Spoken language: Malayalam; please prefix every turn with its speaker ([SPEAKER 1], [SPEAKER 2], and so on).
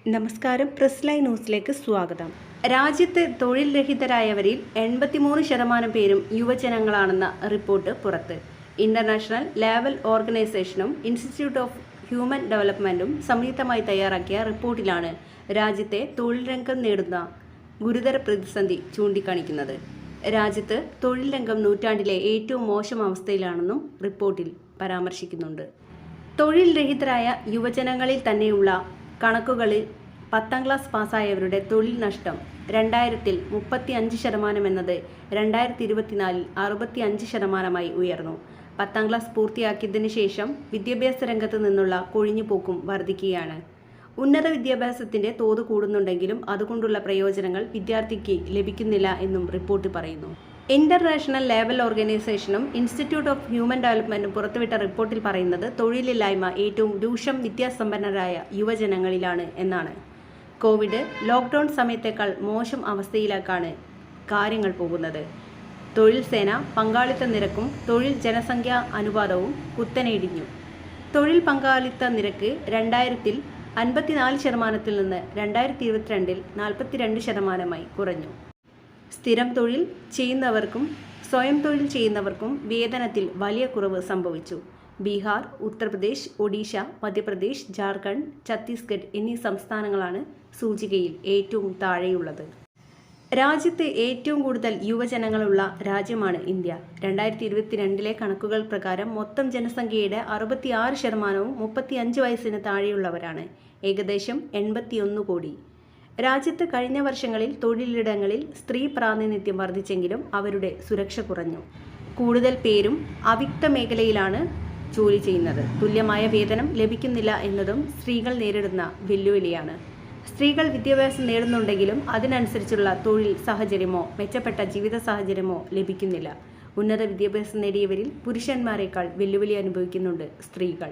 [SPEAKER 1] നമസ്കാരം. പ്രസ് ലൈൻ ന്യൂസിലേക്ക് സ്വാഗതം. രാജ്യത്ത് തൊഴിൽ രഹിതരായവരിൽ 83% പേരും യുവജനങ്ങളാണെന്ന റിപ്പോർട്ട് പുറത്ത്. ഇന്റർനാഷണൽ ലേബർ ഓർഗനൈസേഷനും ഇൻസ്റ്റിറ്റ്യൂട്ട് ഓഫ് ഹ്യൂമൻ ഡെവലപ്മെന്റും സംയുക്തമായി തയ്യാറാക്കിയ റിപ്പോർട്ടിലാണ് രാജ്യത്തെ തൊഴിൽ രംഗം നേരിടുന്ന ഗുരുതര പ്രതിസന്ധി ചൂണ്ടിക്കാണിക്കുന്നത്. രാജ്യത്ത് തൊഴിൽ രംഗം നൂറ്റാണ്ടിലെ ഏറ്റവും മോശം അവസ്ഥയിലാണെന്നും റിപ്പോർട്ടിൽ പരാമർശിക്കുന്നുണ്ട്. തൊഴിൽ രഹിതരായ യുവജനങ്ങളിൽ തന്നെയുള്ള കണക്കുകളിൽ 10ാം ക്ലാസ് പാസ്സായവരുടെ തൊഴിൽ നഷ്ടം 2000-ൽ 35% എന്നത് 2024-ൽ 65%-ആയി ഉയർന്നു. 10ാം ക്ലാസ് പൂർത്തിയാക്കിയതിനു ശേഷം വിദ്യാഭ്യാസ രംഗത്ത് നിന്നുള്ള കൊഴിഞ്ഞുപോക്കും വർദ്ധിക്കുകയാണ്. ഉന്നത വിദ്യാഭ്യാസത്തിന്റെ തോത് കൂടുന്നുണ്ടെങ്കിലും അതുകൊണ്ടുള്ള പ്രയോജനങ്ങൾ വിദ്യാർത്ഥിക്ക് ലഭിക്കുന്നില്ല എന്നും റിപ്പോർട്ട് പറയുന്നു. ഇന്റർനാഷണൽ ലേബർ ഓർഗനൈസേഷനും ഇൻസ്റ്റിറ്റ്യൂട്ട് ഓഫ് ഹ്യൂമൻ ഡെവലപ്മെന്റും പുറത്തുവിട്ട റിപ്പോർട്ടിൽ പറയുന്നത് തൊഴിലില്ലായ്മ ഏറ്റവും രൂക്ഷം വിദ്യാസമ്പന്നരായ യുവജനങ്ങളിലാണ് എന്നാണ്. കോവിഡ് ലോക്ക്ഡൗൺ സമയത്തേക്കാൾ മോശം അവസ്ഥയിലേക്കാണ് കാര്യങ്ങൾ പോകുന്നത്. തൊഴിൽ സേന പങ്കാളിത്ത നിരക്കും തൊഴിൽ ജനസംഖ്യാ അനുപാതവും കുത്തനെ ഇടിഞ്ഞു. തൊഴിൽ പങ്കാളിത്ത നിരക്ക് 2000-ൽ 54%-ൽ നിന്ന് 2022-ൽ 42%-ആയി കുറഞ്ഞു. സ്ഥിരം തൊഴിൽ ചെയ്യുന്നവർക്കും സ്വയം തൊഴിൽ ചെയ്യുന്നവർക്കും വേതനത്തിൽ വലിയ കുറവ് സംഭവിച്ചു. ബീഹാർ, ഉത്തർപ്രദേശ്, ഒഡീഷ, മധ്യപ്രദേശ്, ജാർഖണ്ഡ്, ഛത്തീസ്ഗഡ് എന്നീ സംസ്ഥാനങ്ങളാണ് സൂചികയിൽ ഏറ്റവും താഴെയുള്ളത്. രാജ്യത്ത് ഏറ്റവും കൂടുതൽ യുവജനങ്ങളുള്ള രാജ്യമാണ് ഇന്ത്യ. 2022-ലെ കണക്കുകൾ പ്രകാരം മൊത്തം ജനസംഖ്യയുടെ 66%-വും 35 വയസ്സിന് താഴെയുള്ളവരാണ്. ഏകദേശം 81 കോടി. രാജ്യത്ത് കഴിഞ്ഞ വർഷങ്ങളിൽ തൊഴിലിടങ്ങളിൽ സ്ത്രീ പ്രാതിനിധ്യം വർദ്ധിച്ചെങ്കിലും അവരുടെ സുരക്ഷ കുറഞ്ഞു. കൂടുതൽ പേരും അവ്യക്ത മേഖലയിലാണ് ജോലി ചെയ്യുന്നത്. തുല്യമായ വേതനം ലഭിക്കുന്നില്ല എന്നതും സ്ത്രീകൾ നേരിടുന്ന വെല്ലുവിളിയാണ്. സ്ത്രീകൾ വിദ്യാഭ്യാസം നേടുന്നുണ്ടെങ്കിലും അതിനനുസരിച്ചുള്ള തൊഴിൽ സാഹചര്യമോ മെച്ചപ്പെട്ട ജീവിത സാഹചര്യമോ ലഭിക്കുന്നില്ല. ഉന്നത വിദ്യാഭ്യാസം നേടിയവരിൽ പുരുഷന്മാരെക്കാൾ വെല്ലുവിളി അനുഭവിക്കുന്നുണ്ട് സ്ത്രീകൾ.